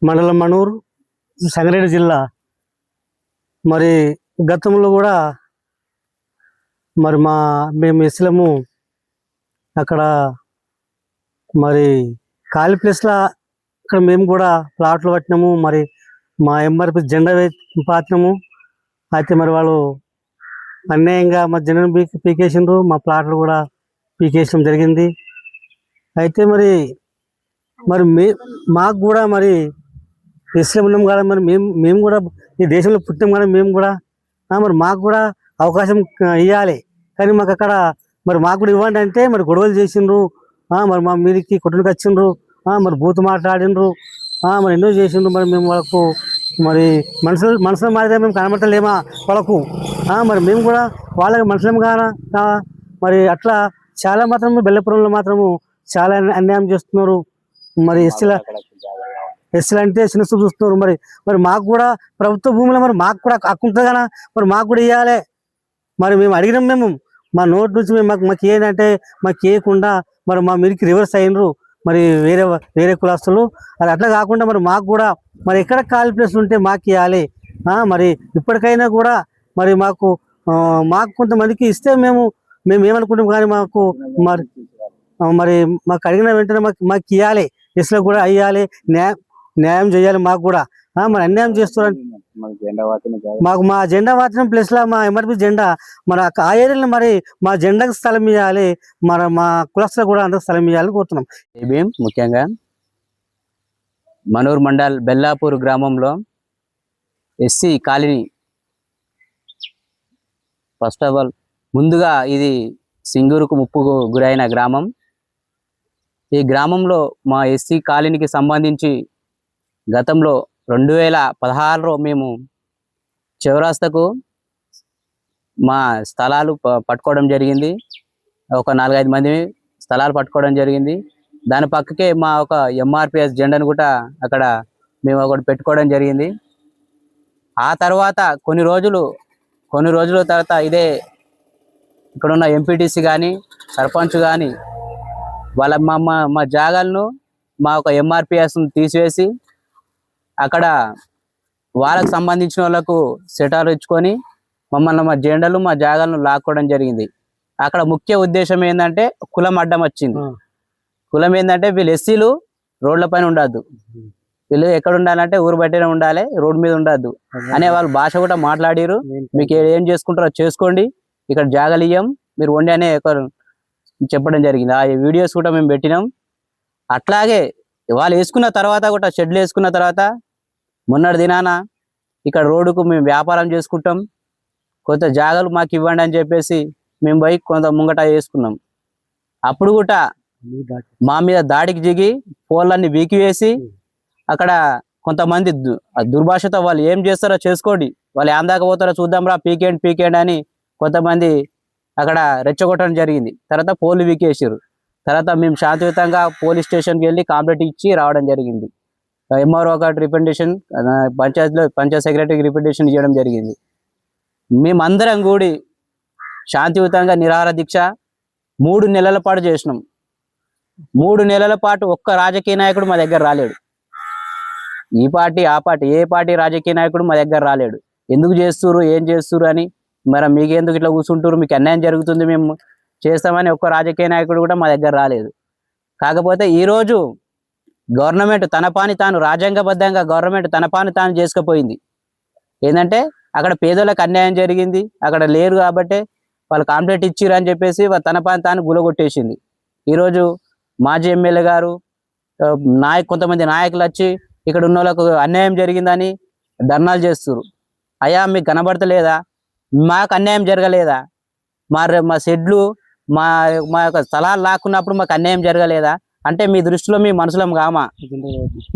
మండలం మనూరు, సంగారెడ్డి జిల్లా. మరి గతంలో కూడా మరి మేము ఎస్లము అక్కడ మరి ఖాళీ ప్లేస్లో అక్కడ మేము కూడా ప్లాట్లు పట్టినాము. మరి మా ఎంఆర్పి జెండా పాతినాము. అయితే మరి వాళ్ళు అన్యాయంగా మా జెండాను పీకేసిండ్రు, మా ప్లాట్లు కూడా పీకేసడం జరిగింది. అయితే మరి మరి మాకు కూడా మరి ఎస్సీలో ఉన్నాం కదా, మరి మేము కూడా ఈ దేశంలో పుట్టాం కదా, మేము కూడా మరి మాకు కూడా అవకాశం ఇవ్వాలి. కానీ మాకు అక్కడ మరి మాకు కూడా ఇవ్వండి అంటే మరి గొడవలు చేసిండ్రు. మరి మా మీదికి కొట్టుకు వచ్చిండ్రు, మరి బూతు మాట్లాడిండ్రు, మరి ఎన్నో చేసిండ్రు. మరి మేము వాళ్ళకు మరి మనుషుల మాదిరిగా మేము కనబడతలేమా వాళ్ళకు? మరి మేము కూడా వాళ్ళకి మనుషులం కానా? మరి అట్లా చాలా మాత్రము బెల్లపురంలో మాత్రము చాలా అన్యాయం చేస్తున్నారు. మరి ఎస్సీలు అంటే చిన్న చూపు చూస్తున్నారు. మరి మాకు కూడా ప్రభుత్వ భూమిలో మరి మాకు కూడా హక్కు ఉంటుంది కదా, మరి మాకు కూడా ఇవ్వాలి. మరి మేము అడిగినాం, మేము మా నోటి నుంచి మాకు ఏంటంటే మాకు ఇవ్వకుండా మరి మా మీరికి రివర్స్ అయినరు మరి వేరే కులస్తులు. అది అట్లా కాకుండా మరి మాకు కూడా మరి ఎక్కడ ఖాళీ ప్లేస్లు ఉంటే మాకు ఇవ్వాలి. మరి ఇప్పటికైనా కూడా మరి మాకు కొంతమందికి ఇస్తే మేము ఏమనుకుంటాం. కానీ మరి మాకు అడిగిన వెంటనే మాకు ఇవ్వాలి, ఎస్లో కూడా అయ్యాలి, న్యాయం చేయాలి. మాకు కూడా మరి అన్యాయం చేస్తున్నారు. మాకు మా జెండా వాచనం ప్లేస్ లా మా ఎంఆర్పి జెండా మరి ఆ ఏరియాలో మరి మా జెండాకు స్థలం ఇవ్వాలి, మరి మా కులస్తులు కూడా అందరికి స్థలం ఇవ్వాలని కోరుతున్నాం. ముఖ్యంగా మనూర్ మండల్ బెల్లాపూర్ గ్రామంలో SC colony. First of all ముందుగా ఇది సింగూరుకు ముప్పుకు గురైన గ్రామం. ఈ గ్రామంలో మా ఎస్సీ కాలనీకి సంబంధించి గతంలో 2016లో మేము చౌరాస్తాకు మా స్థలాలు పట్టుకోవడం జరిగింది. ఒక 4-5 మంది స్థలాలు పట్టుకోవడం జరిగింది. దాని పక్కకే మా ఒక ఎంఆర్పిఎస్ జెండాను కూడా అక్కడ మేము ఒకటి పెట్టుకోవడం జరిగింది. ఆ తర్వాత కొన్ని రోజుల తర్వాత ఇదే ఇక్కడున్న ఎంపీటీసీ కానీ సర్పంచ్ కానీ వాళ్ళ మా జాగాలను మా ఒక ఎంఆర్పిఎస్ను తీసివేసి అక్కడ వాళ్ళకు సంబంధించిన వాళ్ళకు సెటాలు ఇచ్చుకొని మమ్మల్ని మా జెండాలు మా జాగాలను లాక్కోవడం జరిగింది. అక్కడ ముఖ్య ఉద్దేశం ఏంటంటే కులం అడ్డం వచ్చింది. కులం ఏంటంటే వీళ్ళు ఎస్సీలు రోడ్ల పైన ఉండద్దు, వీళ్ళు ఎక్కడ ఉండాలంటే ఊరు బయటనే ఉండాలి, రోడ్డు మీద ఉండద్దు అనే వాళ్ళు భాష కూడా మాట్లాడిరు. మీకు ఏం చేసుకుంటారో చేసుకోండి, ఇక్కడ జాగాలు ఇయ్యం, మీరు వండి అనే చెప్పడం జరిగింది. ఆ వీడియోస్ కూడా మేము పెట్టినాం. అట్లాగే వాళ్ళు వేసుకున్న తర్వాత కూడా షెడ్లు వేసుకున్న తర్వాత మొన్నటి దినాన ఇక్కడ రోడ్డుకు మేము వ్యాపారం చేసుకుంటాం, కొంత జాగాలు మాకు ఇవ్వండి అని చెప్పేసి మేము పోయి కొంత ముంగట వేసుకున్నాం. అప్పుడు కూడా మా మీద దాడికి దిగి పోళ్ళన్నీ వీకివేసి అక్కడ కొంతమంది దుర్భాషతో వాళ్ళు ఏం చేస్తారో చేసుకోండి, వాళ్ళు ఏందాక పోతారో చూద్దాం రా, పీకేండి అని కొంతమంది అక్కడ రెచ్చగొట్టడం జరిగింది. తర్వాత పోలు వీకేసారు. తర్వాత మేము శాంతియుతంగా పోలీస్ స్టేషన్కి వెళ్ళి కంప్లైంట్ ఇచ్చి రావడం జరిగింది. ఎంఆర్ఓ ఒకటి రిప్రజెంటేషన్, పంచాయత్ సెక్రటరీకి రిప్రజెంటేషన్ ఇవ్వడం జరిగింది. మేమందరం కూడి శాంతియుతంగా నిరాహార దీక్ష 3 నెలల పాటు చేసినాం. 3 నెలల పాటు ఒక్క రాజకీయ నాయకుడు మా దగ్గర రాలేడు. ఈ పార్టీ ఆ పార్టీ ఏ పార్టీ రాజకీయ నాయకుడు మా దగ్గర రాలేడు. ఎందుకు చేస్తున్నారు, ఏం చేస్తున్నారు అని, మరి మీకెందుకు ఇట్లా కూర్చుంటారు, మీకు అన్యాయం జరుగుతుంది, మేము చేస్తామని ఒక్క రాజకీయ నాయకుడు కూడా మా దగ్గర రాలేదు. కాకపోతే ఈరోజు గవర్నమెంట్ తన పని తాను రాజ్యాంగబద్ధంగా గవర్నమెంట్ తన పని తాను చేసుకుపోయింది. ఏంటంటే అక్కడ పేదలకు అన్యాయం జరిగింది, అక్కడ లేరు కాబట్టి వాళ్ళు కంప్లైంట్ ఇచ్చిర్రు అని చెప్పేసి తన పని తాను గులగొట్టేసింది. ఈరోజు మాజీ ఎమ్మెల్యే గారు కొంతమంది నాయకులు వచ్చి ఇక్కడ ఉన్న వాళ్ళకు అన్యాయం జరిగిందని ధర్నాలు చేస్తున్నారు. అయ్యా మీకు కనబడతలేదా, మాకు అన్యాయం జరగలేదా, మా షెడ్లు మా యొక్క స్థలాలు లాక్కున్నప్పుడు మాకు అన్యాయం జరగలేదా అంటే మీ దృష్టిలో మీ మనుషులం కామా,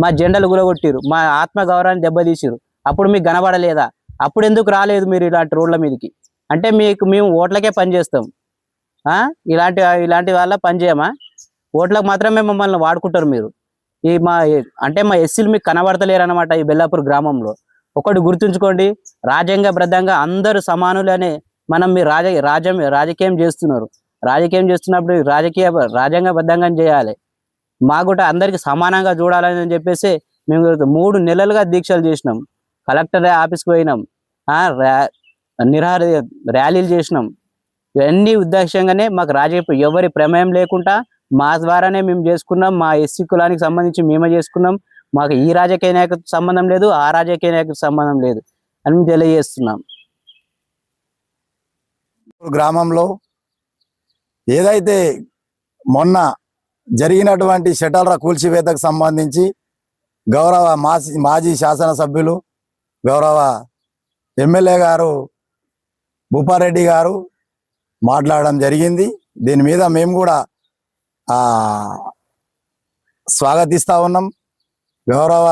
మా జెండాలు గులగొట్టిరు, మా ఆత్మ గౌరవాన్ని దెబ్బతీసిరు, అప్పుడు మీకు కనబడలేదా, అప్పుడు ఎందుకు రాలేదు మీరు ఇలాంటి రోడ్ల మీదకి అంటే మేము ఓట్లకే పనిచేస్తాం, ఇలాంటి వాళ్ళ పనిచేయమా, ఓట్లకు మాత్రమే మమ్మల్ని వాడుకుంటారు మీరు. మా ఎస్సీలు మీకు కనబడతలేరు అనమాట. ఈ బెల్లాపూర్ గ్రామంలో ఒకటి గుర్తుంచుకోండి, రాజ్యాంగబద్ధంగా అందరూ సమానులనే మనం మీరు రాజకీయం చేస్తున్నారు. రాజకీయం చేస్తున్నప్పుడు రాజ్యాంగబద్ధంగా చేయాలి. మా కూడా అందరికి సమానంగా చూడాలని చెప్పేసి మేము 3 నెలలుగా దీక్షలు చేసినాం. కలెక్టర్ ఆఫీస్కి పోయినాం, నిరాహార ర్యాలీలు చేసినాం. ఇవన్నీ ఉద్దేశంగానే మాకు రాజకీయ ఎవరి ప్రమేయం లేకుండా మా ద్వారానే మేము చేసుకున్నాం. మా ఎస్సీ కులానికి సంబంధించి మేమే చేసుకున్నాం. మాకు ఈ రాజకీయ నాయకుడికి సంబంధం లేదు, ఆ రాజకీయ నాయకుడికి సంబంధం లేదు అని మేము తెలియజేస్తున్నాం. గ్రామంలో ఏదైతే మొన్న జరిగినటువంటి షటర్ల కూల్చివేతకు సంబంధించి గౌరవ మాజీ శాసనసభ్యులు గౌరవ ఎమ్మెల్యే గారు భూపారెడ్డి గారు మాట్లాడడం జరిగింది. దీని మీద మేము కూడా స్వాగతిస్తూ ఉన్నాం. గౌరవ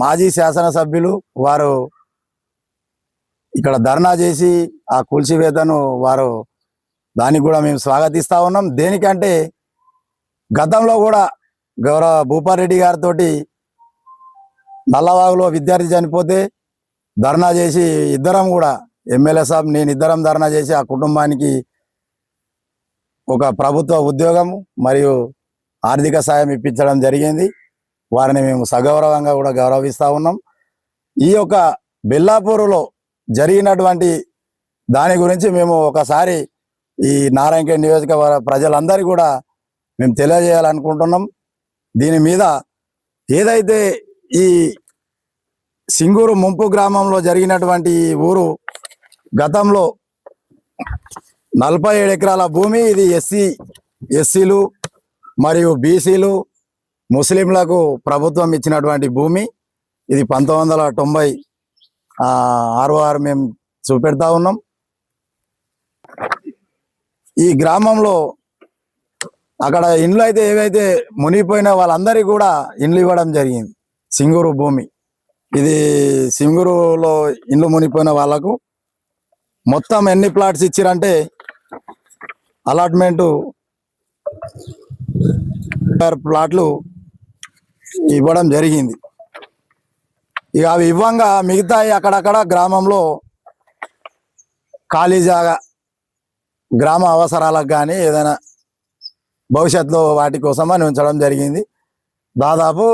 మాజీ శాసనసభ్యులు వారు ఇక్కడ ధర్నా చేసి ఆ కూల్చివేతను వారు దానికి కూడా మేము స్వాగతిస్తూ ఉన్నాం. దేనికంటే గతంలో కూడా గౌరవ భూపారెడ్డి గారితో నల్లవాగులో విద్యార్థి చనిపోతే ధర్నా చేసి ఇద్దరం కూడా ఎమ్మెల్యే సాబ్ నేను ఇద్దరం ధర్నా చేసి ఆ కుటుంబానికి ఒక ప్రభుత్వ ఉద్యోగం మరియు ఆర్థిక సాయం ఇప్పించడం జరిగింది. వారిని మేము సగౌరవంగా కూడా గౌరవిస్తూ ఉన్నాం. ఈ యొక్క బెల్లాపూరులో జరిగినటువంటి దాని గురించి మేము ఒకసారి ఈ నారాయణఖేడ్ నియోజకవర్గ ప్రజలందరికీ కూడా మేము తెలియజేయాలనుకుంటున్నాం. దీని మీద ఏదైతే ఈ సింగూరు ముంపు గ్రామంలో జరిగినటువంటి ఊరు గతంలో 47 ఎకరాల భూమి, ఇది ఎస్సీలు మరియు బీసీలు ముస్లింలకు ప్రభుత్వం ఇచ్చినటువంటి భూమి. ఇది 1990 మేము చూపెడతా ఉన్నాం. ఈ గ్రామంలో అక్కడ ఇండ్లు అయితే ఏవైతే మునిగిపోయినా వాళ్ళందరికీ కూడా ఇండ్లు ఇవ్వడం జరిగింది. సింగూరు భూమి ఇది, సింగూరులో ఇండ్లు మునిగిపోయిన వాళ్ళకు మొత్తం ఎన్ని ప్లాట్స్ ఇచ్చిరంటే అలాట్మెంటు ప్లాట్లు ఇవ్వడం జరిగింది. ఇక అవి ఇవ్వంగా మిగతాయి అక్కడక్కడ గ్రామంలో ఖాళీ జాగా గ్రామ అవసరాలకు కానీ ఏదైనా భవిష్యత్తులో వాటి కోసం అని ఉంచడం జరిగింది. దాదాపు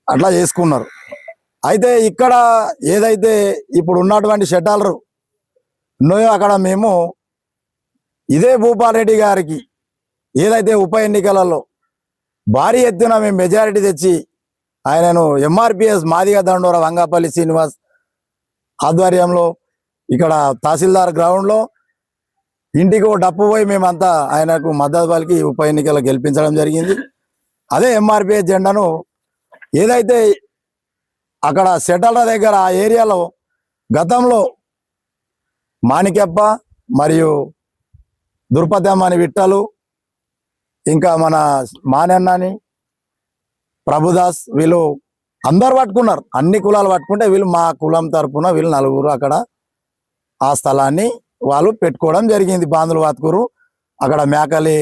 అట్లా చేసుకున్నారు. అయితే ఇక్కడ ఏదైతే ఇప్పుడు ఉన్నటువంటి షెల్టర్ ఉన్నాయో అక్కడ మేము ఇదే భూపారెడ్డి గారికి ఏదైతే ఉప ఎన్నికలలో భారీ ఎత్తున మేము మెజారిటీ తెచ్చి ఆయనను ఎంఆర్పిఎస్ మాదిగ దండోర వంగపల్లి శ్రీనివాస్ ఆధ్వర్యంలో ఇక్కడ తహసీల్దార్ గ్రౌండ్లో ఇంటికి ఒక డప్పు పోయి మేమంతా ఆయనకు మద్దతు పలికి ఉప ఎన్నికలు గెలిపించడం జరిగింది. అదే ఎంఆర్పిఎస్ జెండాను ఏదైతే అక్కడ సెటల్ర దగ్గర ఆ ఏరియాలో గతంలో మాణిక్యప్ప మరియు దుర్పదమ్మని విట్టలు, ఇంకా మన మానన్నని ప్రభుదాస్, వీళ్ళు అందరు పట్టుకున్నారు. అన్ని కులాలు పట్టుకుంటే వీళ్ళు మా కులం తరపున వీళ్ళు 4 అక్కడ ఆ స్థలాన్ని వాళ్ళు పెట్టుకోవడం జరిగింది. బాందులు వాతుకూరు అక్కడ మేకలి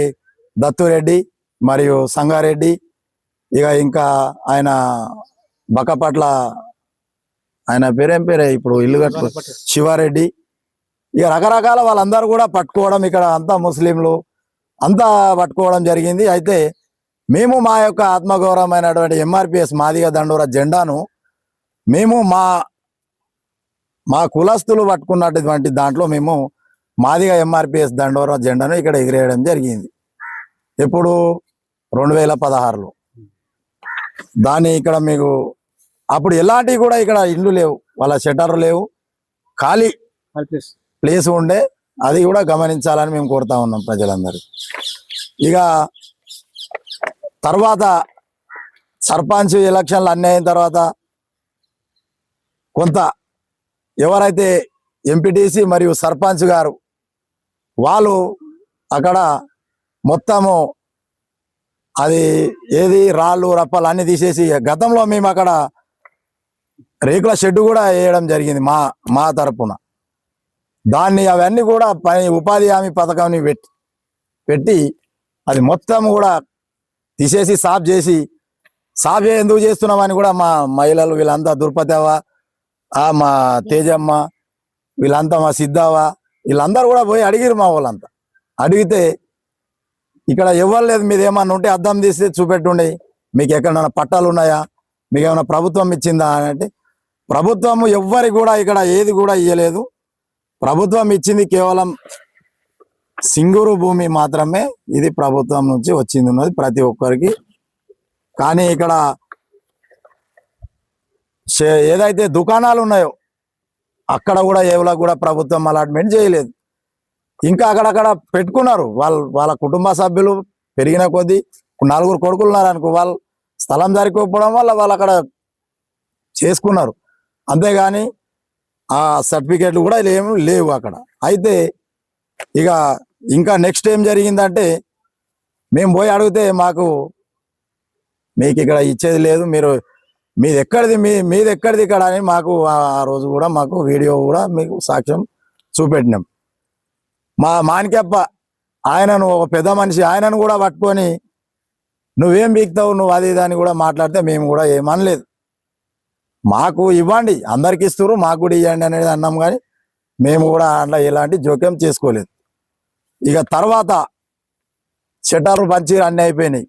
దత్తురెడ్డి మరియు సంగారెడ్డి, ఇక ఇంకా ఆయన బక్కపట్ల ఆయన పేరేం పేరే ఇప్పుడు ఇల్లు కట్టు శివారెడ్డి, ఇక రకరకాల వాళ్ళందరూ కూడా పట్టుకోవడం, ఇక్కడ అంతా ముస్లింలు అంతా పట్టుకోవడం జరిగింది. అయితే మేము మా యొక్క ఆత్మగౌరవమైనటువంటి ఎంఆర్పిఎస్ మాదిగ దండోర జెండాను మేము మా కులస్తులు పట్టుకున్నటువంటి దాంట్లో మేము మాదిగ ఎంఆర్పిఎస్ దండోర జెండాను ఇక్కడ ఎగిరేయడం జరిగింది. ఎప్పుడు 2016లో. దాన్ని ఇక్కడ మీకు అప్పుడు ఎలాంటివి కూడా ఇక్కడ ఇండ్లు లేవు, వాళ్ళ షెటర్లు లేవు, ఖాళీ ప్లేస్ ఉండే, అది కూడా గమనించాలని మేము కోరుతా ఉన్నాం ప్రజలందరూ. ఇక తర్వాత సర్పంచ్ ఎలక్షన్లు అన్నీ అయిన తర్వాత కొంత ఎవరైతే ఎంపీటీసీ మరియు సర్పంచ్ గారు వాళ్ళు అక్కడ మొత్తము అది ఏది రాళ్ళు రప్పలు అన్ని తీసేసి, గతంలో మేము అక్కడ రేకుల షెడ్ కూడా వేయడం జరిగింది మా తరపున. దాన్ని అవన్నీ కూడా ఉపాధి హామీ పథకాన్ని పెట్టి అది మొత్తం కూడా తీసేసి సాఫ్ చేసి, సాఫ్ ఎందుకు చేస్తున్నామని కూడా మా మహిళలు వీళ్ళంతా దుర్పతేవ, మా తేజమ్మ, వీళ్ళంతా మా సిద్ధవ్వ, వీళ్ళందరూ కూడా పోయి అడిగిరు. మా వాళ్ళంతా అడిగితే ఇక్కడ ఇవ్వలేదు, మీది ఏమన్నా ఉంటే అద్దం తీసి చూపెట్టుండే, మీకు ఎక్కడన్నా పట్టాలు ఉన్నాయా, మీకు ఏమైనా ప్రభుత్వం ఇచ్చిందా అని అంటే ప్రభుత్వం ఎవ్వరి కూడా ఇక్కడ ఏది కూడా ఇయ్యలేదు. ప్రభుత్వం ఇచ్చింది కేవలం సింగూరు భూమి మాత్రమే. ఇది ప్రభుత్వం నుంచి వచ్చింది ఉన్నది ప్రతి ఒక్కరికి. కానీ ఇక్కడ ఏదైతే దుకాణాలు ఉన్నాయో అక్కడ కూడా ఏవులకు కూడా ప్రభుత్వం అలాట్మెంట్ చేయలేదు. ఇంకా అక్కడక్కడ పెట్టుకున్నారు వాళ్ళ కుటుంబ సభ్యులు పెరిగిన కొద్దీ. 4 కొడుకులు ఉన్నారు అనుకో, వాళ్ళు స్థలం సరిపోవడం వల్ల వాళ్ళు అక్కడ చేసుకున్నారు. అంతేగాని ఆ సర్టిఫికేట్లు కూడా ఏమి లేవు అక్కడ. అయితే ఇక ఇంకా నెక్స్ట్ ఏం జరిగిందంటే మేము పోయి అడిగితే మీకు ఇక్కడ ఇచ్చేది లేదు, మీది ఎక్కడిది ఇక్కడ అని మాకు ఆ రోజు కూడా మాకు వీడియో కూడా మీకు సాక్ష్యం చూపెట్టినాం. మా మాణిక్యప్ప ఆయనను ఒక పెద్ద మనిషి ఆయనను కూడా పట్టుకొని నువ్వేం బీక్తావు నువ్వు అది అని కూడా మాట్లాడితే మేము కూడా ఏమనలేదు. మాకు ఇవ్వండి, అందరికి ఇస్తారు, మాకు కూడా ఇవ్వండి అనేది అన్నాం. కానీ మేము కూడా అట్లా ఎలాంటి జోక్యం చేసుకోలేదు. ఇక తర్వాత షట్టర్లు పంచి అన్నీ అయిపోయినాయి.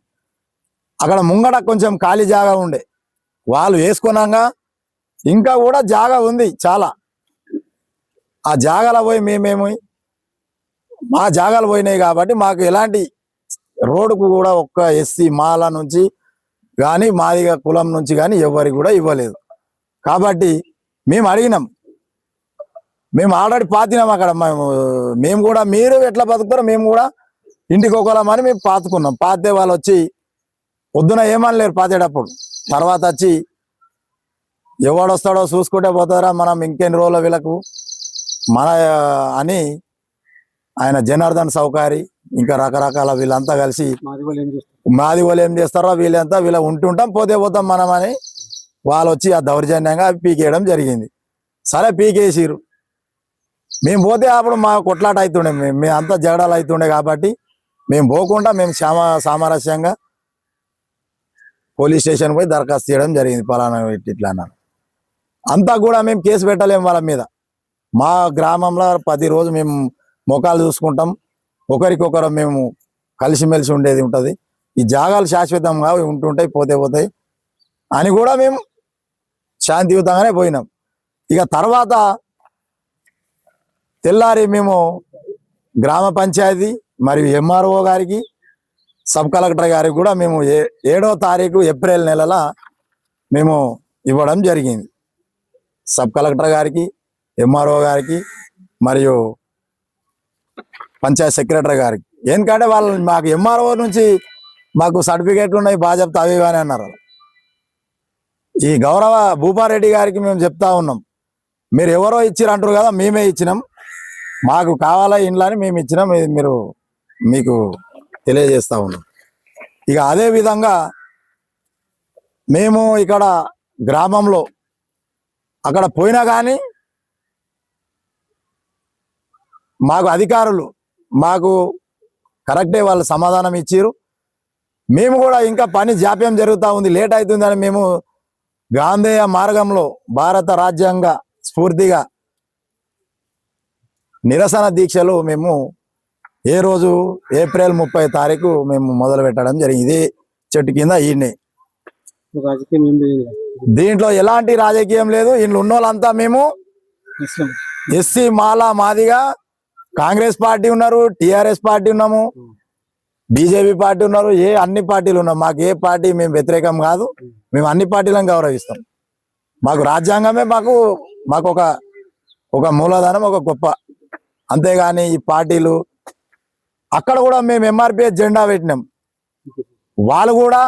అక్కడ ముంగడ కొంచెం ఖాళీ జాగా ఉండే, వాళ్ళు వేసుకున్నాక ఇంకా కూడా జాగా ఉంది చాలా. ఆ జాగాలో పోయి మా జాగాలు పోయినాయి కాబట్టి మాకు ఎలాంటి రోడ్డుకు కూడా ఒక్క ఎస్సీ మాల నుంచి కానీ మాదిగ కులం నుంచి కానీ ఎవరికి కూడా ఇవ్వలేదు. కాబట్టి మేము అడిగినాం, మేము ఆల్రెడీ పాతినాం అక్కడ. మేము కూడా మీరు ఎట్లా బతుకుతారో మేము కూడా ఇంటికి ఒకలామని మేము పాతుకున్నాం. పాతే వాళ్ళు వచ్చి పొద్దున ఏమనలేరు పాతేటప్పుడు. తర్వాత వచ్చి ఎవడొస్తాడో చూసుకుంటే పోతారా మనం ఇంకెన్ని రోజుల వీళ్ళకు మన అని ఆయన జనార్దన్ సౌకారి ఇంకా రకరకాల వీళ్ళంతా కలిసి మాది వాళ్ళు ఏం చేస్తారో వీళ్ళంతా వీళ్ళ ఉంటుంటాం పోతాం మనం అని వాళ్ళు వచ్చి ఆ దౌర్జన్యంగా పీకేయడం జరిగింది. సరే పీకేసిరు. మేము పోతే అప్పుడు మా కొట్లాట అవుతుండే, మేము అంతా జగడాలు అవుతుండే. కాబట్టి మేము పోకుండా మేము సామరస్యంగా పోలీస్ స్టేషన్ పోయి దరఖాస్తు చేయడం జరిగింది. పలానా ఇట్లా అన్నారు. అంతా కూడా మేము కేసు పెట్టలేము వాళ్ళ మీద. మా గ్రామంలో ప్రతిరోజు మేము మొఖాలు చూసుకుంటాం, ఒకరికొకరు మేము కలిసిమెలిసి ఉండేది ఉంటుంది. ఈ జాగాలు శాశ్వతంగా ఉంటుంటాయి, పోతాయి అని కూడా మేము శాంతియుతంగానే పోయినాం. ఇక తర్వాత తెల్లారి మేము గ్రామ పంచాయతీ మరియు ఎంఆర్ఓ గారికి సబ్ కలెక్టర్ గారికి కూడా మేము 7వ తారీఖు ఏప్రిల్ నెలల మేము ఇవ్వడం జరిగింది. సబ్ కలెక్టర్ గారికి, ఎంఆర్ఓ గారికి మరియు పంచాయత్ సెక్రటరీ గారికి. ఎందుకంటే వాళ్ళు మాకు ఎంఆర్ఓ నుంచి మాకు సర్టిఫికేట్లు ఉన్నాయి బాధ్యత అవి అని అన్నారు. ఈ గౌరవ భూపారెడ్డి గారికి మేము చెప్తా ఉన్నాం, మీరు ఎవరో ఇచ్చిరు అంటారు కదా, మేమే ఇచ్చినాం, మాకు కావాలా ఇండ్లు అని మేము ఇచ్చినాం, ఇది మీరు మీకు తెలియజేస్తా ఉన్నాం. ఇక అదే విధంగా మేము ఇక్కడ గ్రామంలో అక్కడ పోయినా కానీ మాకు అధికారులు మాకు కరెక్టే వాళ్ళు సమాధానం ఇచ్చిరు. మేము కూడా ఇంకా పని జాప్యం జరుగుతూ ఉంది, లేట్ అవుతుందని మేము గాంధేయ మార్గంలో భారత రాజ్యాంగ స్ఫూర్తిగా నిరసన దీక్షలు మేము ఏ రోజు ఏప్రిల్ 30 తారీఖు మేము మొదలు పెట్టడం జరిగింది. ఇదే చెట్టు కింద ఈయనే. దీంట్లో ఎలాంటి రాజకీయం లేదు. ఇంట్లో ఉన్న వాళ్ళంతా మేము ఎస్సీ మాల మాదిగా కాంగ్రెస్ పార్టీ ఉన్నారు, టిఆర్ఎస్ పార్టీ ఉన్నాము, బీజేపీ పార్టీ ఉన్నారు, అన్ని పార్టీలు ఉన్నాం. మాకు ఏ పార్టీ మేము వ్యతిరేకం కాదు, మేము అన్ని పార్టీలను గౌరవిస్తాం. మాకు రాజ్యాంగమే మాకు ఒక మూలధనం, ఒక గొప్ప. అంతేగాని ఈ పార్టీలు అక్కడ కూడా మేము ఎంఆర్పిఎస్ జెండా పెట్టినాం, వాళ్ళు కూడా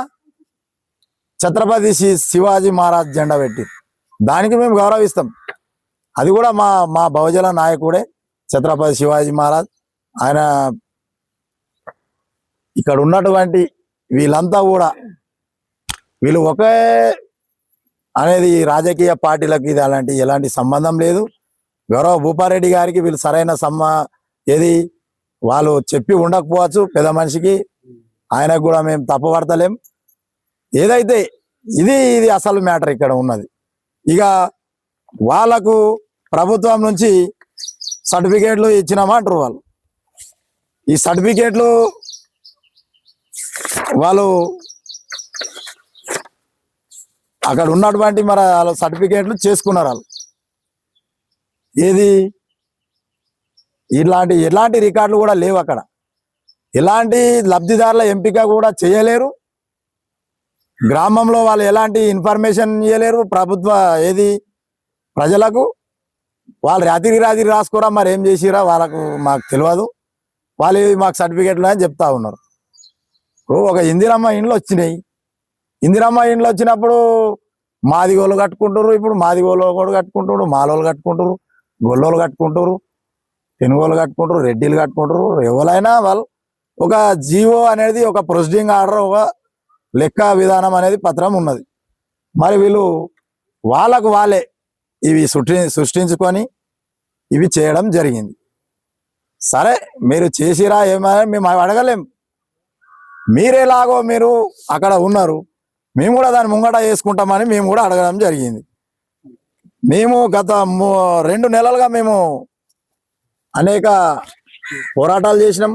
ఛత్రపతి శివాజీ మహారాజ్ జెండా పెట్టి దానికి మేము గౌరవిస్తాం. అది కూడా మా బహుజన నాయకుడే ఛత్రపతి శివాజీ మహారాజ్. ఆయన ఇక్కడ ఉన్నటువంటి వీళ్ళంతా కూడా వీళ్ళు ఒకే అనేది రాజకీయ పార్టీలకు ఇది ఎలాంటి సంబంధం లేదు. గౌరవ భూపారెడ్డి గారికి వీళ్ళు సరైన ఏది వాళ్ళు చెప్పి ఉండకపోవచ్చు పెద్ద మనిషికి, ఆయనకు కూడా మేము తప్పుపడతలేం. ఏదైతే ఇది అసలు మ్యాటర్ ఇక్కడ ఉన్నది. ఇక వాళ్ళకు ప్రభుత్వం నుంచి సర్టిఫికేట్లు ఇచ్చినామంటారు. ఈ సర్టిఫికేట్లు వాళ్ళు అక్కడ ఉన్నటువంటి మరి వాళ్ళ సర్టిఫికేట్లు చేసుకున్నారు వాళ్ళు. ఏది ఎలాంటి రికార్డులు కూడా లేవు అక్కడ. ఎలాంటి లబ్ధిదారుల ఎంపిక కూడా చేయలేరు. గ్రామంలో వాళ్ళు ఎలాంటి ఇన్ఫర్మేషన్ ఇవ్వలేరు ప్రభుత్వ ప్రజలకు. వాళ్ళు రాత్రి రాసుకోరా, మరి ఏం చేసిరా వాళ్ళకు మాకు తెలియదు. వాళ్ళు మాకు సర్టిఫికేట్లు అని చెప్తా ఉన్నారు. ఒక ఇందిరమ్మ ఇండ్లు వచ్చినాయి. ఇందిరమ్మ ఇండ్లు వచ్చినప్పుడు మాదిగోళ్ళు కట్టుకుంటారు, ఇప్పుడు మాదిగోళ్ళు కూడా కట్టుకుంటారు, మాలోళ్ళు కట్టుకుంటారు, గొల్లోళ్ళు కట్టుకుంటారు, తెనుగోళ్ళు కట్టుకుంటారు, రెడ్డిలు కట్టుకుంటారు. ఎవరైనా వాళ్ళు ఒక జీవో అనేది, ఒక ప్రొసీడింగ్ ఆర్డర్, ఒక లెక్క విధానం అనేది పత్రం ఉన్నది. మరి వీళ్ళు వాళ్ళకు వాళ్ళే ఇవి సృష్టించుకొని ఇవి చేయడం జరిగింది. సరే, మీరు చేసిరా ఏమైనా మేము అడగలేం. మీరేలాగో మీరు అక్కడ ఉన్నారు, మేము కూడా దాన్ని ముంగట చేసుకుంటామని మేము కూడా అడగడం జరిగింది. మేము గత 2 నెలలుగా మేము అనేక పోరాటాలు చేసినాం.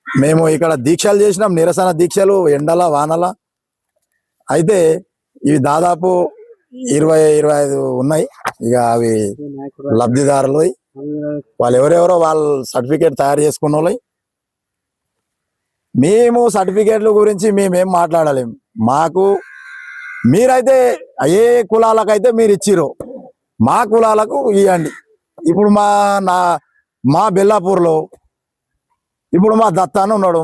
మేము ఇక్కడ దీక్షలు చేసినాం, నిరసన దీక్షలు, ఎండల వానల. అయితే ఇవి దాదాపు 20-25 ఉన్నాయి. ఇక అవి లబ్ధిదారులు వాళ్ళు ఎవరెవరో వాళ్ళు సర్టిఫికేట్ తయారు చేసుకున్న వాళ్ళు. మేము సర్టిఫికేట్ల గురించి మేమేం మాట్లాడలేము. మాకు మీరైతే ఏ కులాలకైతే మీరు ఇచ్చిరో మా కులాలకు ఇవ్వండి. ఇప్పుడు మా బెల్లాపూర్లో ఇప్పుడు మా దత్తాన ఉన్నాడు,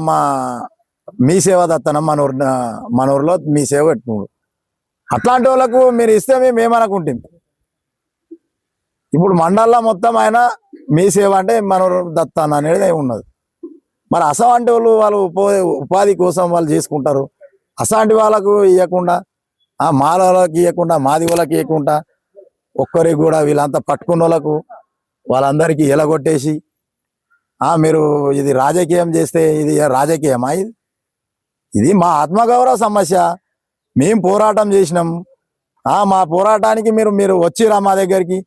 మీ సేవ దత్తన మనూరులో మీ సేవ పెట్టుకున్నాడు. అట్లాంటి వాళ్ళకు మీరు ఇస్తే మేము ఏమనుకుంటాం. ఇప్పుడు మండలంలో మొత్తం ఆయన మీ సేవ అంటే మనూరు దత్తాన అనేది ఉన్నది. మరి అసలాంటి వాళ్ళు ఉపాధి కోసం వాళ్ళు చేసుకుంటారు. అసలాంటి వాళ్ళకు ఇవ్వకుండా, మాల వాళ్ళకి ఇవ్వకుండా, మాది వాళ్ళకి ఇవ్వకుండా, ఒక్కరికి కూడా వీళ్ళంతా పట్టుకున్న వాళ్ళకు వాళ్ళందరికీ ఎలగొట్టేసి, మీరు ఇది రాజకీయం చేస్తే ఇది రాజకీయమా? ఇది మా ఆత్మగౌరవ సమస్య. మేము పోరాటం చేసినాం. మా పోరాటానికి మీరు వచ్చిరా మా దగ్గరికి,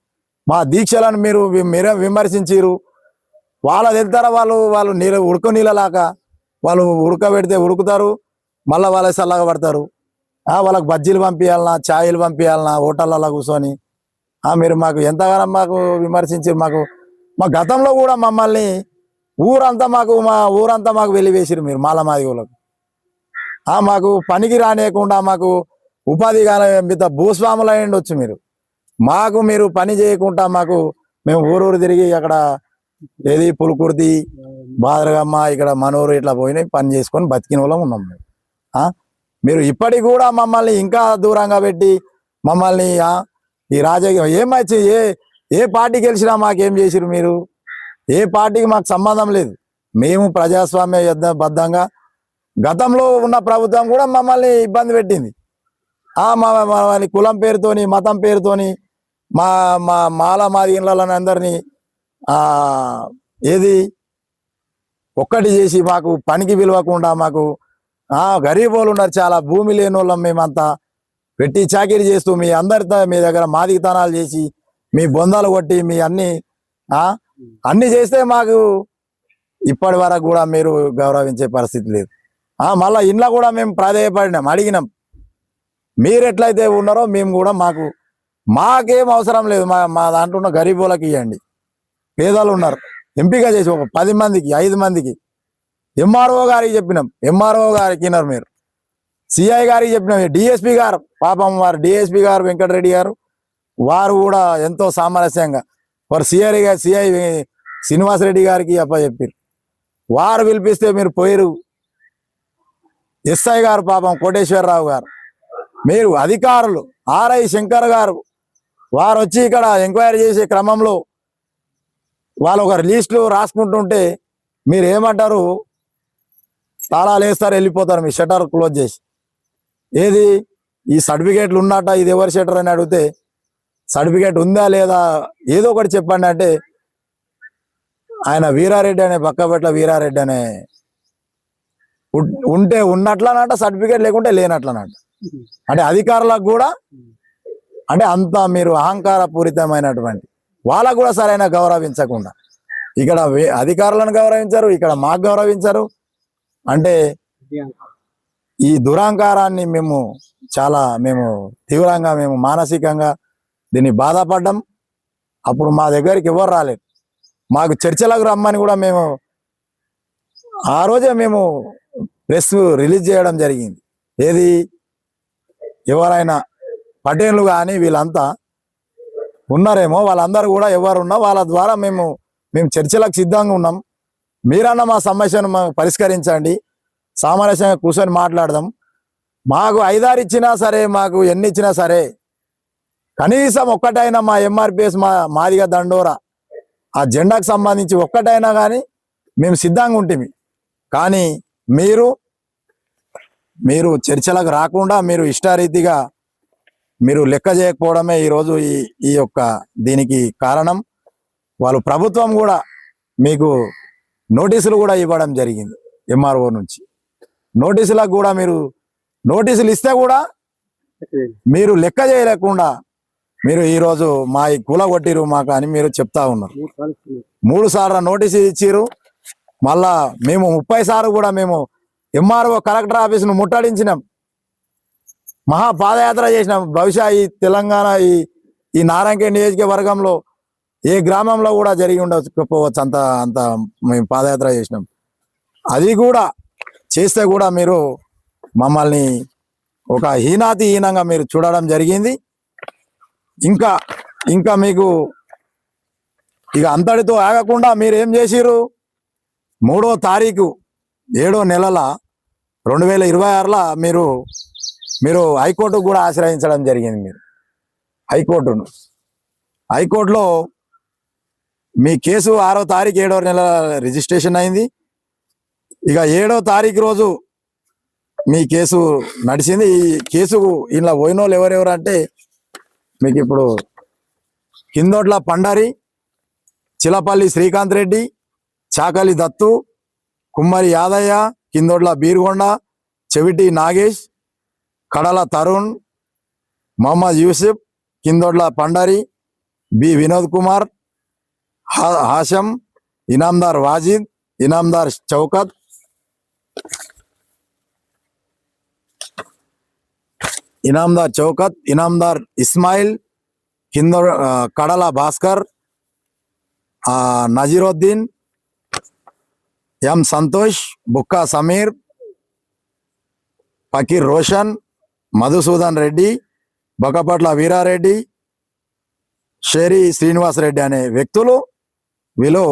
మా దీక్షలను మీరు విమర్శించిరు. వాళ్ళ వెళ్తారా వాళ్ళు ఉడక నీళ్ళలాగా వాళ్ళు ఉడకబెడితే ఉడుకుతారు, మళ్ళీ వాళ్ళ చల్లగా పడతారు. వాళ్ళకి బజ్జీలు పంపించాలన్నా, ఛాయలు పంపించాలన్నా హోటళ్ళలో కూర్చొని. మీరు మాకు ఎంతగానో మాకు విమర్శించారు. మా గతంలో కూడా మమ్మల్ని మా ఊరంతా మాకు వెలివేసిరు మీరు మాలమాదిగులకు. మాకు పనికి రానియకుండా, మాకు ఉపాధి మిగతా భూస్వాములు అయ్యిండొచ్చు మీరు పని చేయకుండా మేము ఊరూరు తిరిగి అక్కడ పులుకుర్తి, బాదరగమ్మ, ఇక్కడ మనూరు ఇట్లా పోయినాయి పని చేసుకొని బతికిన వాళ్ళం ఉన్నాం. మీరు ఇప్పటికి కూడా మమ్మల్ని ఇంకా దూరంగా పెట్టి మమ్మల్ని ఈ రాజకీయం ఏమైతే ఏ పార్టీ గెలిచినా మాకేం చేసిరు మీరు? ఏ పార్టీకి మాకు సంబంధం లేదు. మేము ప్రజాస్వామ్య బద్ధంగా గతంలో ఉన్న ప్రభుత్వం కూడా మమ్మల్ని ఇబ్బంది పెట్టింది. మా కులం పేరుతోని, మతం పేరుతోని మాది ఇళ్ళని అందరినీ ఒక్కటి చేసి మాకు పనికి పిలవకుండా, మాకు గరీబ్ వాళ్ళు ఉన్నారు, చాలా భూమి లేని వాళ్ళం మేమంతా, పెట్టి చాకిరీ చేస్తూ మీ అందరితో మీ దగ్గర మాదిగతనాలు చేసి మీ బొందాలు కొట్టి మీ అన్ని చేస్తే మాకు ఇప్పటి వరకు కూడా మీరు గౌరవించే పరిస్థితి లేదు. మళ్ళీ ఇంట్లో కూడా మేము ప్రాధేయపడినాం, అడిగినాం. మీరు ఎట్లయితే ఉన్నారో మేము కూడా మాకేం అవసరం లేదు, మా దాంట్లో ఉన్న గరీబులకు ఇవ్వండి. పేదలు ఉన్నారు, ఎంపిక చేసి ఒక 10 మందికి 5 మందికి ఎంఆర్ఓ గారికి చెప్పినాం. ఎంఆర్ఓ గారికి విన్నారు మీరు, సిఐ గారికి చెప్పినాం. డిఎస్పి గారు పాపం వారు డిఎస్పి గారు వెంకటరెడ్డి గారు వారు కూడా ఎంతో సామరస్యంగా వారు సిఐ శ్రీనివాసరెడ్డి గారికి చెప్పారు. వారు పిలిపిస్తే మీరు పోయారు. ఎస్ఐ గారు పాపం కోటేశ్వరరావు గారు, మీరు అధికారులు ఆర్ఐ శంకర్ గారు వారు వచ్చి ఇక్కడ ఎంక్వైరీ చేసే క్రమంలో వాళ్ళు ఒక లిస్టులు రాసుకుంటుంటే మీరు ఏమంటారు? తాళాలు వేస్తారు, వెళ్ళిపోతారు, మీ షట్టర్ క్లోజ్ చేసి. ఈ సర్టిఫికేట్లు ఉన్నట్ట, ఇది ఎవరి షట్టర్ అని అడిగితే సర్టిఫికేట్ ఉందా లేదా ఏదో ఒకటి చెప్పండి అంటే ఆయన వీరారెడ్డి అనే పక్కబెట్ల వీరారెడ్డి అనే ఉంటే ఉన్నట్లనట, సర్టిఫికేట్ లేకుంటే లేనట్లనట. అంటే అధికారులకు కూడా అంటే అంత మీరు అహంకార పూరితమైనటువంటి వాళ్ళకు కూడా సరైన గౌరవించకుండా ఇక్కడ అధికారులను గౌరవించరు, ఇక్కడ మాకు గౌరవించరు. అంటే ఈ దురహంకారాన్ని మేము తీవ్రంగా మేము మానసికంగా దీన్ని బాధపడ్డాం. అప్పుడు మా దగ్గరికి ఎవరు రాలేదు. మాకు చర్చలకు రమ్మని కూడా మేము ఆ రోజే మేము ప్రెస్ రిలీజ్ చేయడం జరిగింది. ఏది ఎవరైనా పటేన్లు కానీ వీళ్ళంతా ఉన్నారేమో, వాళ్ళందరూ కూడా ఎవరున్నా వాళ్ళ ద్వారా మేము చర్చలకు సిద్ధంగా ఉన్నాం. మీరన్నా మా సమస్యను పరిష్కరించండి, సామరస్యంగా కూర్చొని మాట్లాడదాం. మాకు 5-6 ఇచ్చినా సరే, మాకు ఎన్ని ఇచ్చినా సరే, కనీసం ఒక్కటైనా మా ఎంఆర్పిఎస్ మాదిగ దండోరా ఆ జెండాకు సంబంధించి ఒక్కటైనా కానీ మేము సిద్ధంగా ఉంటుంది. కానీ మీరు చర్చలకు రాకుండా మీరు ఇష్టారీతిగా మీరు లెక్క చేయకపోవడమే ఈరోజు ఈ యొక్క దీనికి కారణం. వాళ్ళు ప్రభుత్వం కూడా మీకు నోటీసులు కూడా ఇవ్వడం జరిగింది. ఎంఆర్ఓ నుంచి నోటీసులకు కూడా మీరు నోటీసులు ఇస్తే కూడా మీరు లెక్క చేయలేకుండా మీరు ఈరోజు మా కూలగొట్టిరు మాకు అని మీరు చెప్తా ఉన్నారు. 3 సార్లు నోటీసు ఇచ్చిరు. మళ్ళా మేము 30 సార్లు కూడా మేము ఎంఆర్ఓ కలెక్టర్ ఆఫీసును ముట్టడించినాం, మహా పాదయాత్ర చేసినాం. బహుశా ఈ తెలంగాణ ఈ నారాయణఖేడ్ నియోజకవర్గంలో ఏ గ్రామంలో కూడా జరిగి ఉండకపోవచ్చు, అంత మేము పాదయాత్ర చేసినాం. అది కూడా చేస్తే కూడా మీరు మమ్మల్ని ఒక హీనంగా మీరు చూడడం జరిగింది. ఇంకా మీకు ఇక అంతటితో ఆగకుండా మీరు ఏం చేసిరు, 3వ తారీఖు 7వ నెలల 2026లో మీరు హైకోర్టుకు కూడా ఆశ్రయించడం జరిగింది. మీరు హైకోర్టులో మీ కేసు 6వ తారీఖు 7వ నెల రిజిస్ట్రేషన్ అయింది. ఇక 7వ తారీఖు రోజు మీ కేసు నడిచింది. ఈ కేసుకు ఇలా పోయిన వాళ్ళు ఎవరెవరు అంటే మీకు ఇప్పుడు కిందోట్ల పండారి, చిలపల్లి శ్రీకాంత్ రెడ్డి, చాకలి దత్తు, కుమ్మరి యాదయ్య, కిందోట్ల బీర్గొండ, చెవిటి నాగేష్, కడల తరుణ్, మొహమ్మద్ యూసుఫ్, కిందోట్ల పండారి, బి వినోద్ కుమార్, హాషం, ఇనాందార్ వాజిద్, ఇనాందార్ చౌకత్, ఇనాందార్ ఇస్మాయిల్, కడల భాస్కర్, నజీరుద్దీన్, ఎం సంతోష్, బుక్కా సమీర్, ఫకీర్ రోషన్, మధుసూదన్ రెడ్డి, బకపట్ల వీరారెడ్డి, షేరి శ్రీనివాస్ రెడ్డి అనే వ్యక్తులు వీళ్ళు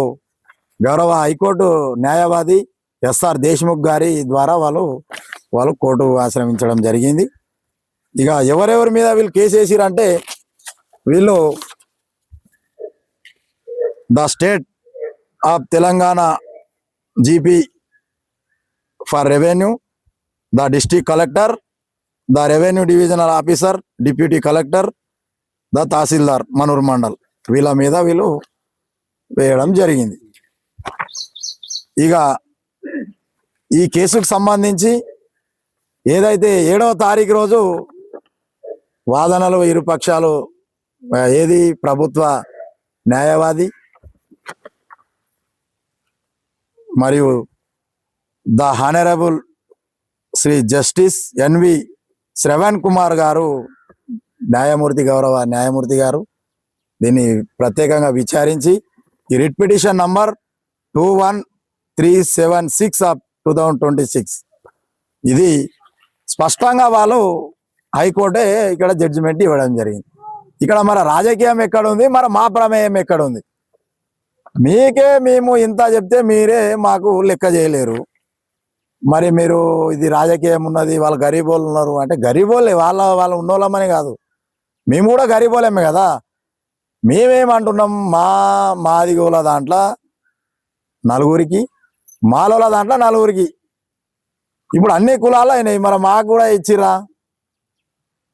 గౌరవ హైకోర్టు న్యాయవాది ఎస్ఆర్ దేశ్ముఖ్ గారి ద్వారా వాళ్ళు కోర్టు ఆశ్రమించడం జరిగింది. ఇక ఎవరెవరి మీద వీళ్ళు కేసు వేసిరంటే వీళ్ళు the state of Telangana GP for revenue, the district collector, the revenue divisional officer, deputy collector, the tahsildar Manoor mandal వీళ్ళ మీద వీళ్ళు వేయడం జరిగింది. ఇక ఈ కేసుకు సంబంధించి ఏదైతే 7వ తారీఖు రోజు వాదనలు ఇరు పక్షాలు, ఏది ప్రభుత్వ న్యాయవాది మరియు the honourable Shri justice N V Shravan Kumar garu, గౌరవ న్యాయమూర్తి గారు దీన్ని ప్రత్యేకంగా విచారించి ఈ రిట్ పిటిషన్ నంబర్ 21376 ఆఫ్ 2026 ఇది స్పష్టంగా వాళ్ళు హైకోర్టే ఇక్కడ జడ్జిమెంట్ ఇవ్వడం జరిగింది. ఇక్కడ మరి రాజకీయం ఎక్కడ ఉంది, మరి మా ప్రమేయం ఎక్కడ ఉంది? మీకే మేము ఇంత చెప్తే మీరే మాకు లెక్క చేయలేరు. మరి మీరు ఇది రాజకీయం ఉన్నది, వాళ్ళు గరీబోళ్ళు ఉన్నారు అంటే గరీబోళ్ళే, వాళ్ళు ఉన్నోళ్ళమని కాదు, మేము కూడా గరీబోళ్ళమే కదా. మేమేమంటున్నాం, మాదిగోళ్ళ దాంట్లో 4కి, మాలోళ్ళ దాంట్లో 4కి, ఇప్పుడు అన్ని కులాలు అయినాయి. మరి మాకు కూడా ఇచ్చిరా?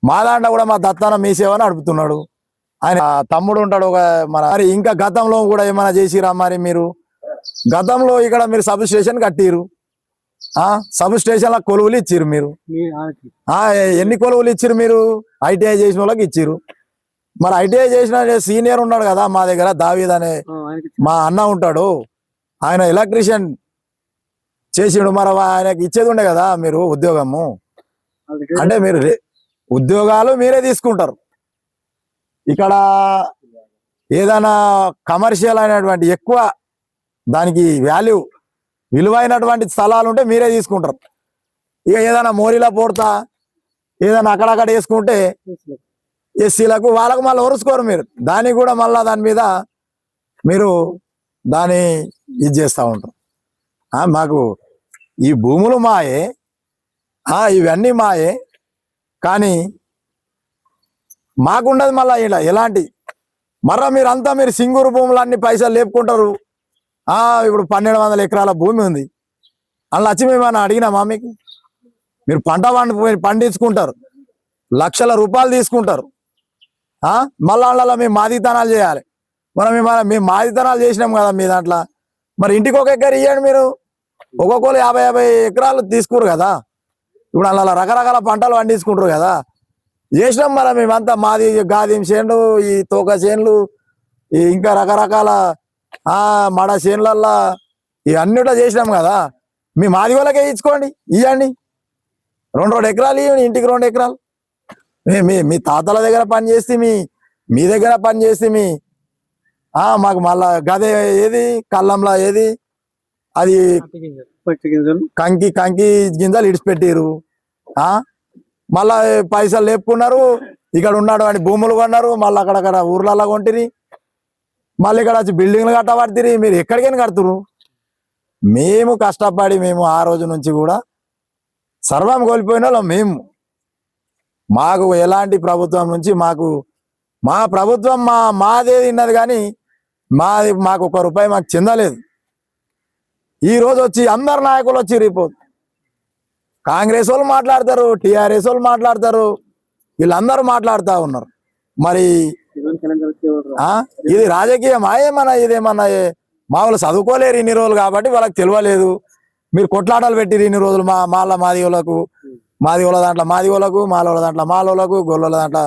మా దాంట్లో కూడా మా దత్తాన మీ సేవని అడుపుతున్నాడు. ఆయన తమ్ముడు ఉంటాడు మరి ఇంకా గతంలో కూడా ఏమైనా చేసిరా? మరి మీరు గతంలో ఇక్కడ మీరు సబ్ స్టేషన్ కట్టిరు, సబ్ స్టేషన్ల కొలువులు ఇచ్చిరు. మీరు ఎన్ని కొలువులు ఇచ్చిరు? మీరు ఐటీఐ చేసిన వాళ్ళకి ఇచ్చిరు. మరి ఐటీఐ చేసిన సీనియర్ ఉన్నాడు కదా మా దగ్గర, దావీద్ అనే మా అన్న ఉంటాడు, ఆయన ఎలక్ట్రీషియన్ చేసిండు, మరి ఆయనకి ఇచ్చేది ఉండే కదా మీరు ఉద్యోగము. అంటే మీరు ఉద్యోగాలు మీరే తీసుకుంటారు. ఇక్కడ ఏదైనా కమర్షియల్ అయినటువంటి ఎక్కువ దానికి విలువైనటువంటి స్థలాలు ఉంటే మీరే తీసుకుంటారు. ఇక ఏదైనా మోరీలా పోడతా ఏదైనా అక్కడక్కడ వేసుకుంటే ఎస్సీలకు వాళ్ళకు మళ్ళీ ఒరుసుకోరు మీరు. దానికి కూడా మళ్ళా దాని మీద మీరు దాన్ని ఇది చేస్తూ ఉంటారు. మాకు ఈ భూములు మాయే, ఇవన్నీ మాయే, కానీ మాకుండదు మళ్ళీ ఇలా ఎలాంటి. మర్ర మీరు సింగూరు భూములు అన్ని పైసలు లేపుకుంటారు. ఇప్పుడు 1200 ఎకరాల భూమి ఉంది. అందులో వచ్చి మేమన్నా అడిగినామా మీకు? మీరు పండించుకుంటారు, లక్షల రూపాయలు తీసుకుంటారు. మళ్ళా అందులో మేము మాదితనాలు చేయాలి. మేము మాదితనాలు చేసినాం కదా మీ దాంట్లో. మరి ఇంటికి ఒక ఎకర ఇవ్వండి. మీరు ఒక్కొక్కరు 50 ఎకరాలు తీసుకురు కదా. ఇప్పుడు అందులో రకరకాల పంటలు పండించుకుంటారు కదా. చేసినాం మరి మేమంతా. మాది గాదిం చేనులు, ఈ తోక చేనులు, ఇంకా రకరకాల మడ చేనులల్లా ఇవన్నిట్లో చేసినాం కదా. మీ మాది వాళ్ళకే ఇచ్చుకోండి, ఇవ్వండి. 2 ఎకరాలు ఇవ్వండి, ఇంటికి 2 ఎకరాలు. మీ తాతల దగ్గర పని చేస్తే మీ దగ్గర పని చేస్తే మాకు మళ్ళా గదే ఏది కళ్ళంలా ఏది అది కంకి గింజలు ఇడిచిపెట్టారు. మళ్ళా పైసలు లేపుకున్నారు. ఇక్కడ ఉన్నాడు అని భూములు కొన్నారు. మళ్ళీ అక్కడక్కడ ఊర్లలో కొంటిరి. మళ్ళీ ఇక్కడ వచ్చి బిల్డింగ్లు కట్టబడితిరి. మీరు ఎక్కడికైనా కడుతురు. మేము కష్టపడి మేము ఆ రోజు నుంచి కూడా సర్వం కోల్పోయిన వాళ్ళం మేము. మాకు ఎలాంటి ప్రభుత్వం నుంచి మా ప్రభుత్వం మాదేది ఉన్నది, కానీ మాకు 1 రూపాయి మాకు చెందలేదు. ఈ రోజు వచ్చి అందరు నాయకులు వచ్చి రిపోర్ట్ కాంగ్రెస్ వాళ్ళు మాట్లాడతారు, టిఆర్ఎస్ వాళ్ళు మాట్లాడతారు, వీళ్ళందరూ మాట్లాడుతూ ఉన్నారు. మరి ఇది రాజకీయమా ఏమన్నా? ఇదేమన్నా మామూలు చదువుకోలేరు ఇన్ని రోజులు కాబట్టి వాళ్ళకి తెలియలేదు. మీరు కొట్లాటలు పెట్టిరు ఇన్ని రోజులు. మాది వాళ్ళ దాంట్లో మాది వాళ్ళకు, మాలోళ్ళ దాంట్లో మాలోళ్ళకు, గొల్లోళ్ళ దాంట్లో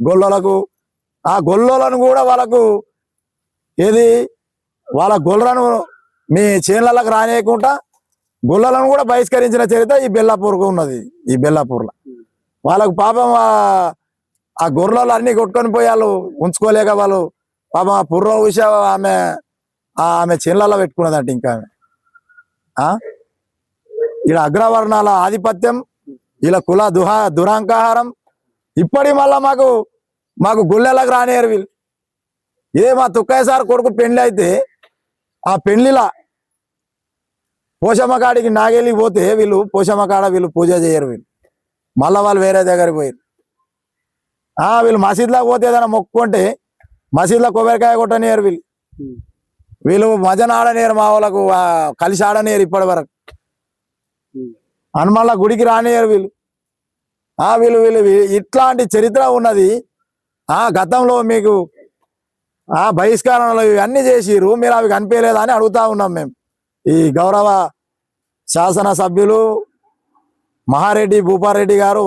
గొల్లోళ్ళకు. ఆ గొల్లోలను కూడా వాళ్ళకు ఏది వాళ్ళ గొల్లలను మీ చేనులకు రానియకుండా గొల్లలను కూడా బహిష్కరించిన చరిత్ర ఈ బెల్లాపూర్కు ఉన్నది. ఈ బెల్లాపూర్లో వాళ్ళకు పాపం ఆ గొర్రెలు అన్ని కొట్టుకొని పోయి వాళ్ళు ఉంచుకోలేక వాళ్ళు పాపం ఆ పుర్ర ఉష ఆమె చేనులలో పెట్టుకున్నదంట. ఇంకా ఇలా అగ్రవర్ణాల ఆధిపత్యం, ఇలా కుల దురహంకారం ఇప్పటి మళ్ళా మాకు గుళ్ళెలకు రానియరు వీళ్ళు. మా తుక్కయ్య సార్ కొడుకు పెళ్లి అయితే ఆ పెళ్లిలా పోషమ్మ కాడికి నాగేళ్ళకి పోతే వీళ్ళు పోషమ్మ కాడ వీళ్ళు పూజ చేయరు. వీళ్ళు మళ్ళా వాళ్ళు వేరే దగ్గరికి పోయారు. వీళ్ళు మసీద్లోకి పోతే ఏదైనా మొక్కుకుంటే మసీద్లో కొబ్బరికాయ కొట్టనియరు. వీళ్ళు మజన ఆడనేరు, మా వాళ్ళకు కలిసి ఆడనేరు ఇప్పటి వరకు. హనుమల్ల గుడికి రానియరు వీళ్ళు. వీళ్ళు ఇట్లాంటి చరిత్ర ఉన్నది. గతంలో మీకు బహిష్కరణలు ఇవన్నీ చేసిరు, మీరు అవి కనిపించలేదా అని అడుగుతా ఉన్నాం మేము. ఈ గౌరవ శాసనసభ్యులు మహారెడ్డి భూపారెడ్డి గారు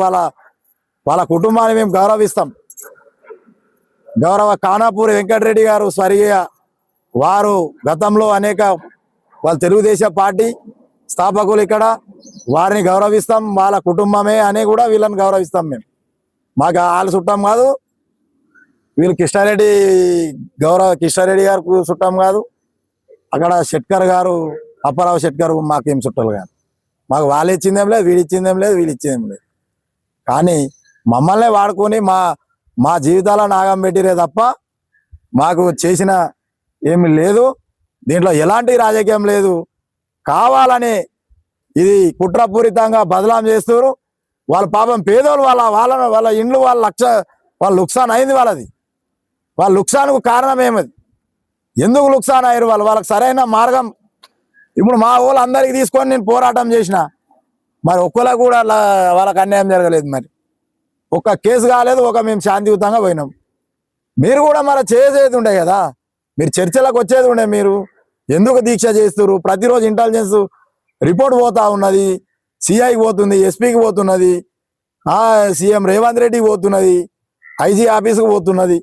వాళ్ళ కుటుంబాన్ని మేము గౌరవిస్తాం. గౌరవ కానాపూరి వెంకటరెడ్డి గారు స్వర్గీయ వారు గతంలో వాళ్ళ తెలుగుదేశం పార్టీ స్థాపకులు. ఇక్కడ వారిని గౌరవిస్తాం. వాళ్ళ కుటుంబమే అని కూడా వీళ్ళని గౌరవిస్తాం మేము. మాకు వాళ్ళు చుట్టం కాదు, వీళ్ళు గౌరవ కిష్టారెడ్డి గారు చుట్టం కాదు. అక్కడ షెట్కర్ గారు, అప్పారావు షెట్కర్ మాకేం చుట్టాలు కాదు. మాకు వాళ్ళు ఇచ్చిందేం లేదు, వీడిచ్చిందేం లేదు, వీళ్ళిచ్చిందేం లేదు. కానీ మమ్మల్ని వాడుకొని మా జీవితాలను నాగం పెట్టిరే తప్ప మాకు చేసిన ఏమి లేదు. దీంట్లో ఎలాంటి రాజకీయం లేదు. కావాలని ఇది కుట్రపూరితంగా బదలాం చేస్తారు. వాళ్ళ పాపం పేదోళ్ళు వాళ్ళ ఇండ్లు వాళ్ళ లుక్సాన్ అయింది. వాళ్ళ లుక్సాన్కు కారణం ఏమది? ఎందుకు లుక్సాన్ అయ్యారు? వాళ్ళకి సరైన మార్గం ఇప్పుడు మా వాళ్ళు అందరికి తీసుకొని నేను పోరాటం చేసిన, మరి ఒక్కళ్ళకు కూడా వాళ్ళకి అన్యాయం జరగలేదు. మరి ఒక్క కేసు కాలేదు, మేము శాంతియుతంగా పోయినాం. మీరు కూడా మరి చేసేది ఉండే కదా, మీరు చర్చలకు వచ్చేది ఉండే. మీరు ఎందుకు దీక్ష చేస్తారు? ప్రతిరోజు ఇంటెలిజెన్స్ రిపోర్ట్ పోతా ఉన్నది, సిఐకి పోతుంది, ఎస్పీకి పోతున్నది, సీఎం రేవంత్ రెడ్డికి పోతున్నది, ఐజీ ఆఫీస్కి పోతున్నది.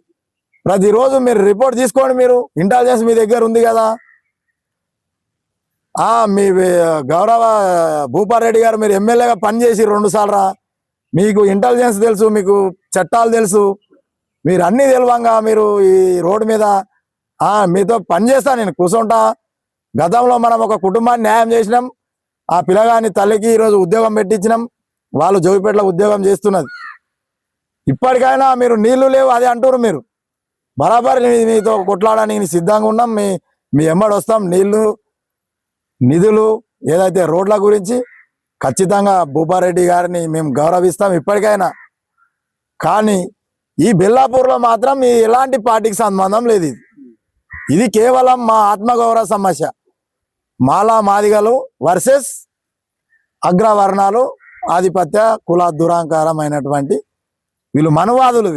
ప్రతిరోజు మీరు రిపోర్ట్ తీసుకోండి. మీరు ఇంటెలిజెన్స్ మీ దగ్గర ఉంది కదా. మీ గౌరవ భూపారెడ్డి గారు మీరు ఎమ్మెల్యేగా పనిచేసి 2 సార్లు రా, మీకు ఇంటెలిజెన్స్ తెలుసు, మీకు చట్టాలు తెలుసు, మీరు అన్నీ తెలివంగా మీరు ఈ రోడ్డు మీద మీతో పని చేస్తా, నేను కూర్చుంటా. గతంలో మనం ఒక కుటుంబాన్ని న్యాయం చేసినాం, ఆ పిల్లగాని తల్లికి ఈరోజు ఉద్యోగం పెట్టించినాం, వాళ్ళు జోగిపేటలో ఉద్యోగం చేస్తున్నది. ఇప్పటికైనా మీరు నీళ్లు లేవు అది అంటారు, మీరు బరాబర్ మీతో కొట్లాడడానికి సిద్ధంగా ఉన్నాం, మీ ఎమ్మడి వస్తాం. నీళ్లు నిధులు ఏదైతే రోడ్ల గురించి ఖచ్చితంగా భూపారెడ్డి గారిని మేము గౌరవిస్తాం ఇప్పటికైనా. కానీ ఈ బెల్లాపూర్లో మాత్రం ఎలాంటి పార్టీకి సంబంధం లేదు. ఇది కేవలం మా ఆత్మగౌరవ సమస్య. మాలా మాదిగలు వర్సెస్ అగ్రవర్ణాలు, ఆధిపత్య కుల దురాంకారమైనటువంటి వీళ్ళు మనువాదులు.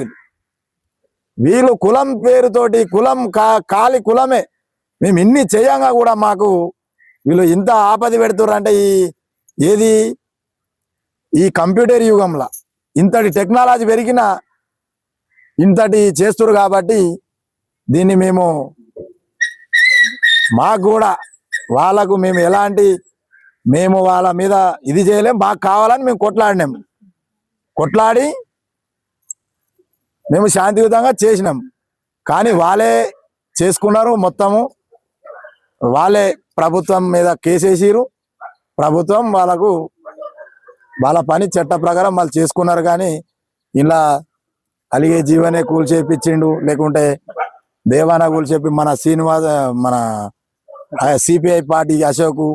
వీళ్ళు కులం పేరుతోటి కులం కాలి కులమే, మేము ఇన్ని చేయంగా కూడా మాకు వీళ్ళు ఇంత ఆపద పెడుతున్నారు. అంటే ఏది ఈ కంప్యూటర్ యుగంలో ఇంతటి టెక్నాలజీ పెరిగిన ఇంతటి చేస్తున్నారు కాబట్టి దీన్ని మాకు కూడా వాళ్ళకు మేము వాళ్ళ మీద ఇది చేయలేం. మాకు కావాలని మేము కొట్లాడి మేము శాంతియుతంగా చేసినాం. కానీ వాళ్ళే చేసుకున్నారు, మొత్తము వాళ్ళే ప్రభుత్వం మీద కేసేసిరు. ప్రభుత్వం వాళ్ళ పని చట్ట ప్రకారం వాళ్ళు చేసుకున్నారు. కానీ ఇలా అలిగే జీవనే కూల్చేపించిండు, లేకుంటే దేవానా కూల్చేపి మన శ్రీనివాస్, మన సిపిఐ పార్టీ అశోకు,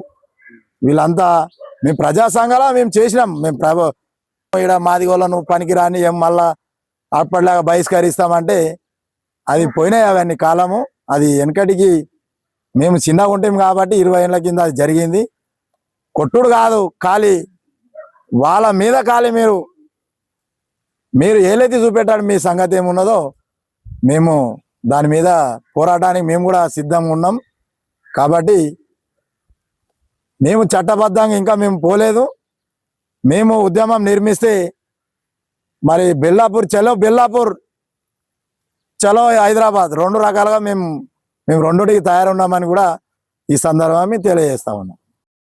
వీళ్ళంతా మేము ప్రజా సంఘాల మేము చేసినాం. మేము ఇక్కడ మాదిగోళ్ళను పనికిరాని మళ్ళా అప్పటిలాగా బహిష్కరిస్తామంటే అది పోయినాయి అవన్నీ కాలము. అది వెనకటికి మేము చిన్నగా ఉంటాం కాబట్టి 20 ఏళ్ళ కింద అది జరిగింది. కొట్టుడు కాదు, ఖాళీ వాళ్ళ మీద ఖాళీ మీరు ఏలైతే చూపెట్టాడు మీ సంగతి ఏమున్నదో మేము దాని మీద పోరాటానికి మేము కూడా సిద్ధంగా ఉన్నాం. కాబట్టి మేము చట్టబద్ధంగా ఇంకా మేము పోలేదు. మేము ఉద్యమం నిర్మిస్తే మరి బెల్లాపూర్ చలో హైదరాబాద్ 2 రకాలుగా మేము రెండుటికి తయారున్నామని కూడా ఈ సందర్భాన్ని తెలియజేస్తా ఉన్నాం.